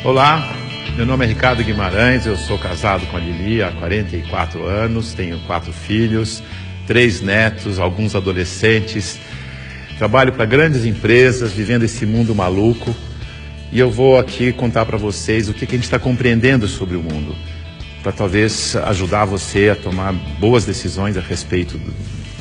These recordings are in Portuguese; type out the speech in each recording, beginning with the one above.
Olá, meu nome é Ricardo Guimarães, eu sou casado com a Lili há 44 anos, tenho 4 filhos, 3 netos, alguns adolescentes, trabalho para grandes empresas, vivendo esse mundo maluco, e eu vou aqui contar para vocês o que a gente está compreendendo sobre o mundo, para talvez ajudar você a tomar boas decisões a respeito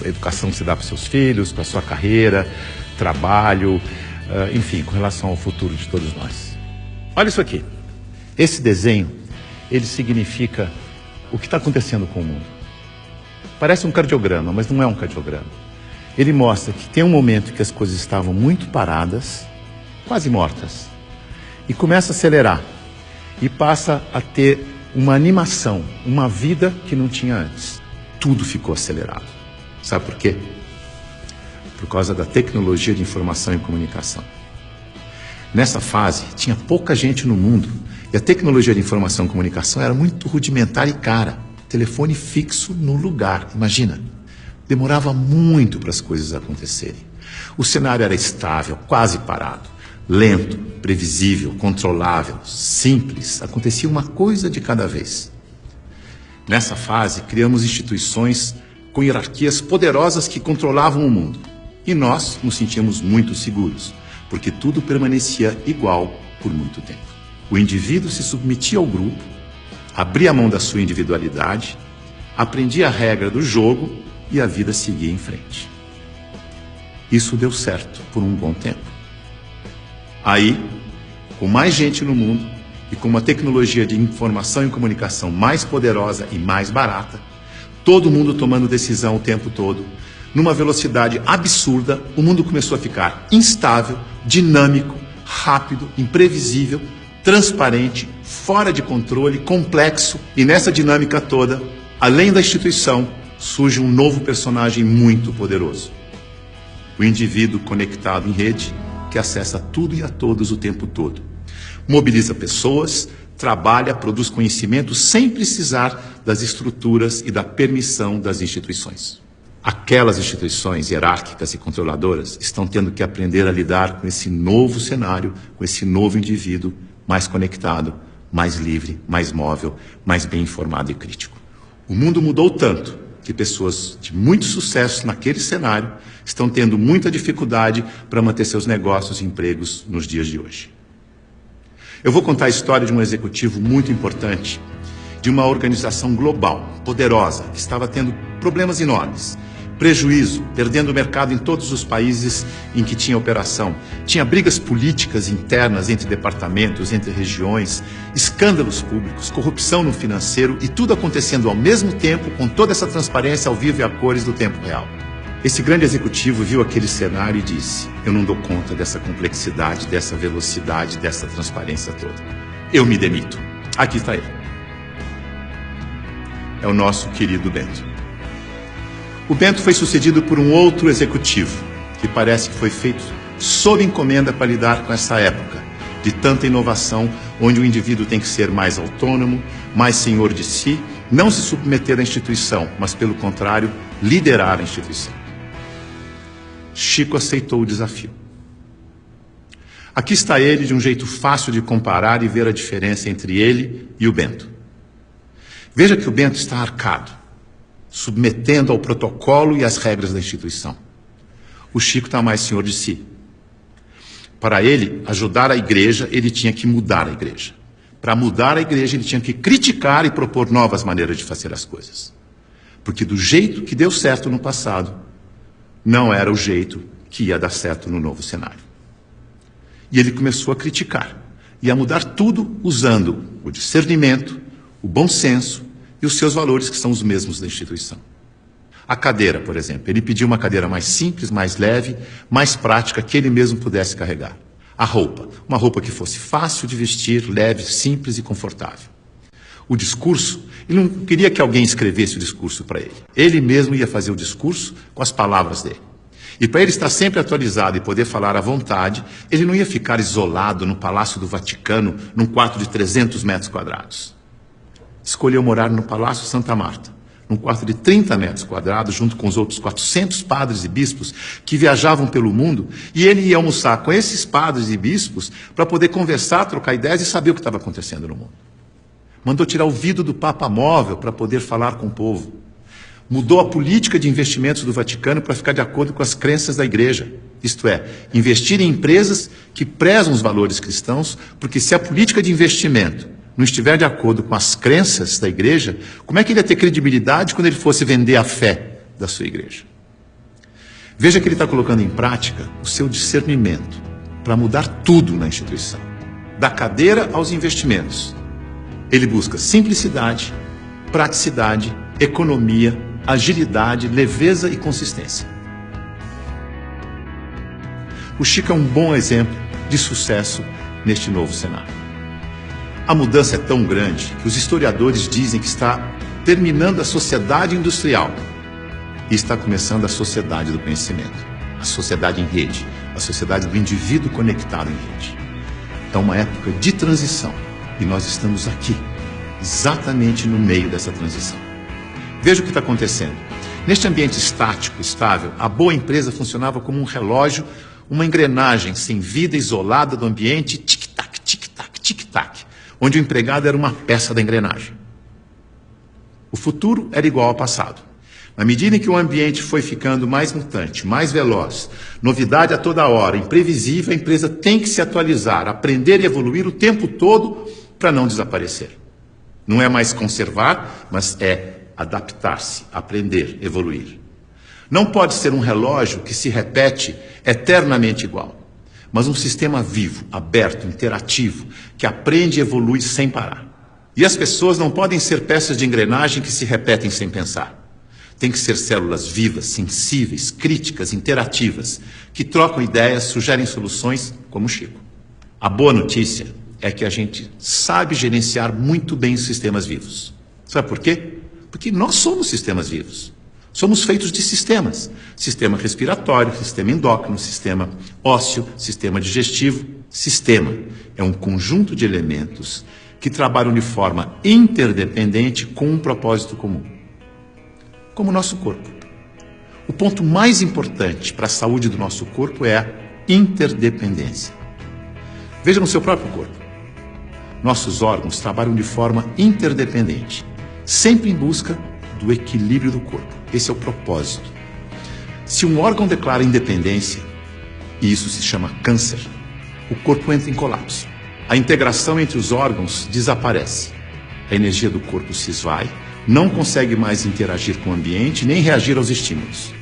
da educação que você dá para seus filhos, para sua carreira, trabalho, enfim, com relação ao futuro de todos nós. Olha isso aqui. Esse desenho, ele significa o que está acontecendo com o mundo. Parece um cardiograma, mas não é um cardiograma. Ele mostra que tem um momento que as coisas estavam muito paradas, quase mortas, e começa a acelerar, e passa a ter uma animação, uma vida que não tinha antes. Tudo ficou acelerado. Sabe por quê? Por causa da tecnologia de informação e comunicação. Nessa fase, tinha pouca gente no mundo, e a tecnologia de informação e comunicação era muito rudimentar e cara. Telefone fixo no lugar, imagina. Demorava muito para as coisas acontecerem. O cenário era estável, quase parado, lento, previsível, controlável, simples. Acontecia uma coisa de cada vez. Nessa fase, criamos instituições com hierarquias poderosas que controlavam o mundo. E nós nos sentíamos muito seguros, porque tudo permanecia igual por muito tempo. O indivíduo se submetia ao grupo, abria a mão da sua individualidade, aprendia a regra do jogo e a vida seguia em frente. Isso deu certo por um bom tempo. Aí, com mais gente no mundo e com uma tecnologia de informação e comunicação mais poderosa e mais barata, todo mundo tomando decisão o tempo todo, numa velocidade absurda, o mundo começou a ficar instável, dinâmico, rápido, imprevisível, transparente, fora de controle, complexo. E nessa dinâmica toda, além da instituição, surge um novo personagem muito poderoso. O indivíduo conectado em rede, que acessa tudo e a todos o tempo todo. Mobiliza pessoas, trabalha, produz conhecimento sem precisar das estruturas e da permissão das instituições. Aquelas instituições hierárquicas e controladoras estão tendo que aprender a lidar com esse novo cenário, com esse novo indivíduo mais conectado, mais livre, mais móvel, mais bem informado e crítico. O mundo mudou tanto que pessoas de muito sucesso naquele cenário estão tendo muita dificuldade para manter seus negócios e empregos nos dias de hoje. Eu vou contar a história de um executivo muito importante, de uma organização global, poderosa, que estava tendo problemas enormes. Prejuízo, perdendo o mercado em todos os países em que tinha operação. Tinha brigas políticas internas entre departamentos, entre regiões, escândalos públicos, corrupção no financeiro e tudo acontecendo ao mesmo tempo, com toda essa transparência ao vivo e a cores do tempo real. Esse grande executivo viu aquele cenário e disse: eu não dou conta dessa complexidade, dessa velocidade, dessa transparência toda. Eu me demito. Aqui está ele. É o nosso querido Bento. O Bento foi sucedido por um outro executivo, que parece que foi feito sob encomenda para lidar com essa época de tanta inovação, onde o indivíduo tem que ser mais autônomo, mais senhor de si, não se submeter à instituição, mas, pelo contrário, liderar a instituição. Chico aceitou o desafio. Aqui está ele, de um jeito fácil de comparar e ver a diferença entre ele e o Bento. Veja que o Bento está arcado, submetendo ao protocolo e às regras da instituição. O Chico está mais senhor de si. Para ele ajudar a igreja, ele tinha que mudar a igreja. Para mudar a igreja, ele tinha que criticar e propor novas maneiras de fazer as coisas. Porque do jeito que deu certo no passado, não era o jeito que ia dar certo no novo cenário. E ele começou a criticar e a mudar tudo usando o discernimento, o bom senso e os seus valores, que são os mesmos da instituição. A cadeira, por exemplo, ele pediu uma cadeira mais simples, mais leve, mais prática, que ele mesmo pudesse carregar. A roupa, uma roupa que fosse fácil de vestir, leve, simples e confortável. O discurso, ele não queria que alguém escrevesse o discurso para ele. Ele mesmo ia fazer o discurso com as palavras dele. E para ele estar sempre atualizado e poder falar à vontade, ele não ia ficar isolado no Palácio do Vaticano, num quarto de 300 metros quadrados. Escolheu morar no Palácio Santa Marta, num quarto de 30 metros quadrados, junto com os outros 400 padres e bispos que viajavam pelo mundo, e ele ia almoçar com esses padres e bispos para poder conversar, trocar ideias e saber o que estava acontecendo no mundo. Mandou tirar o vidro do Papa Móvel para poder falar com o povo. Mudou a política de investimentos do Vaticano para ficar de acordo com as crenças da Igreja. Isto é, investir em empresas que prezam os valores cristãos, porque se a política de investimento não estiver de acordo com as crenças da Igreja, como é que ele ia ter credibilidade quando ele fosse vender a fé da sua Igreja? Veja que ele está colocando em prática o seu discernimento para mudar tudo na instituição, da cadeira aos investimentos. Ele busca simplicidade, praticidade, economia, agilidade, leveza e consistência. O Chico é um bom exemplo de sucesso neste novo cenário. A mudança é tão grande que os historiadores dizem que está terminando a sociedade industrial e está começando a sociedade do conhecimento, a sociedade em rede, a sociedade do indivíduo conectado em rede. É uma época de transição e nós estamos aqui, exatamente no meio dessa transição. Veja o que está acontecendo. Neste ambiente estático, estável, a boa empresa funcionava como um relógio, uma engrenagem sem vida, isolada do ambiente, tic-tac, tic-tac, tic-tac, onde o empregado era uma peça da engrenagem. O futuro era igual ao passado. Na medida em que o ambiente foi ficando mais mutante, mais veloz, novidade a toda hora, imprevisível, a empresa tem que se atualizar, aprender e evoluir o tempo todo para não desaparecer. Não é mais conservar, mas é adaptar-se, aprender, evoluir. Não pode ser um relógio que se repete eternamente igual, mas um sistema vivo, aberto, interativo, que aprende e evolui sem parar. E as pessoas não podem ser peças de engrenagem que se repetem sem pensar. Tem que ser células vivas, sensíveis, críticas, interativas, que trocam ideias, sugerem soluções, como o Chico. A boa notícia é que a gente sabe gerenciar muito bem os sistemas vivos. Sabe por quê? Porque nós somos sistemas vivos. Somos feitos de sistemas. Sistema respiratório, sistema endócrino, sistema ósseo, sistema digestivo. Sistema é um conjunto de elementos que trabalham de forma interdependente com um propósito comum. Como o nosso corpo. O ponto mais importante para a saúde do nosso corpo é a interdependência. Veja no seu próprio corpo. Nossos órgãos trabalham de forma interdependente, sempre em busca do equilíbrio do corpo. Esse é o propósito. Se um órgão declara independência, e isso se chama câncer, o corpo entra em colapso. A integração entre os órgãos desaparece. A energia do corpo se esvai, não consegue mais interagir com o ambiente, nem reagir aos estímulos.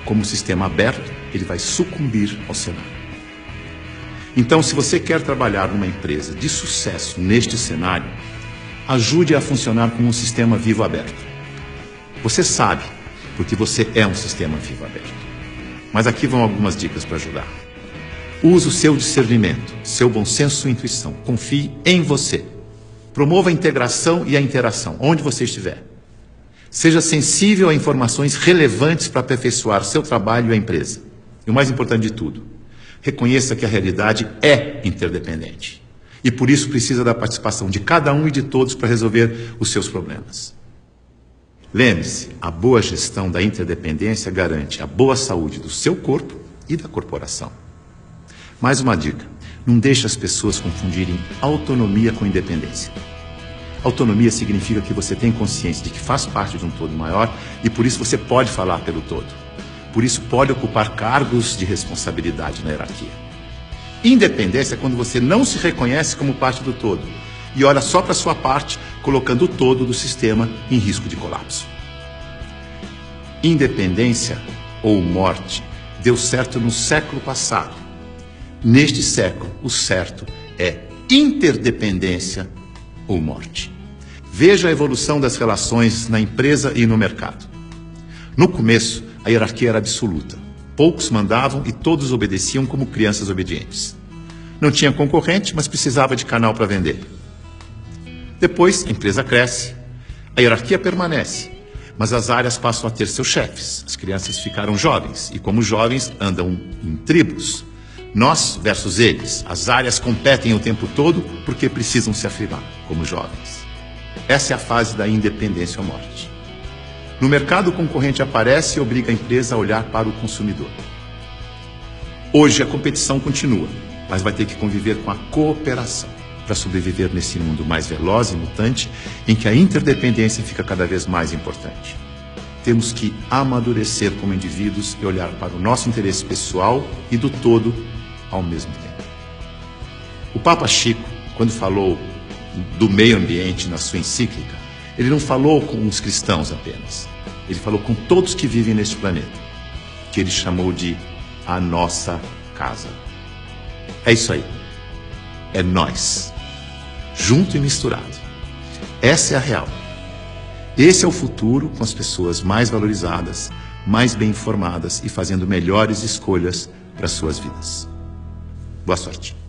Como sistema aberto, ele vai sucumbir ao cenário. Então, se você quer trabalhar numa empresa de sucesso neste cenário, ajude a funcionar como um sistema vivo aberto. Você sabe, porque você é um sistema vivo aberto. Mas aqui vão algumas dicas para ajudar. Use o seu discernimento, seu bom senso, sua intuição. Confie em você. Promova a integração e a interação, onde você estiver. Seja sensível a informações relevantes para aperfeiçoar seu trabalho e a empresa. E o mais importante de tudo, reconheça que a realidade é interdependente. E por isso precisa da participação de cada um e de todos para resolver os seus problemas. Lembre-se, a boa gestão da interdependência garante a boa saúde do seu corpo e da corporação. Mais uma dica, não deixe as pessoas confundirem autonomia com independência. Autonomia significa que você tem consciência de que faz parte de um todo maior e por isso você pode falar pelo todo. Por isso pode ocupar cargos de responsabilidade na hierarquia. Independência é quando você não se reconhece como parte do todo e olha só para a sua parte, colocando o todo do sistema em risco de colapso. Independência ou morte deu certo no século passado. Neste século, o certo é interdependência ou morte. Veja a evolução das relações na empresa e no mercado. No começo, a hierarquia era absoluta. Poucos mandavam e todos obedeciam como crianças obedientes. Não tinha concorrente, mas precisava de canal para vender. Depois, a empresa cresce, a hierarquia permanece, mas as áreas passam a ter seus chefes. As crianças ficaram jovens e, como jovens, andam em tribos. Nós versus eles. As áreas competem o tempo todo porque precisam se afirmar como jovens. Essa é a fase da independência ou morte. No mercado, o concorrente aparece e obriga a empresa a olhar para o consumidor. Hoje a competição continua, mas vai ter que conviver com a cooperação para sobreviver nesse mundo mais veloz e mutante, em que a interdependência fica cada vez mais importante. Temos que amadurecer como indivíduos e olhar para o nosso interesse pessoal e do todo ao mesmo tempo. O Papa Chico, quando falou do meio ambiente na sua encíclica, ele não falou com os cristãos apenas. Ele falou com todos que vivem neste planeta, que ele chamou de a nossa casa. É isso aí. É nós, junto e misturado. Essa é a real. Esse é o futuro, com as pessoas mais valorizadas, mais bem informadas e fazendo melhores escolhas para suas vidas. Boa sorte.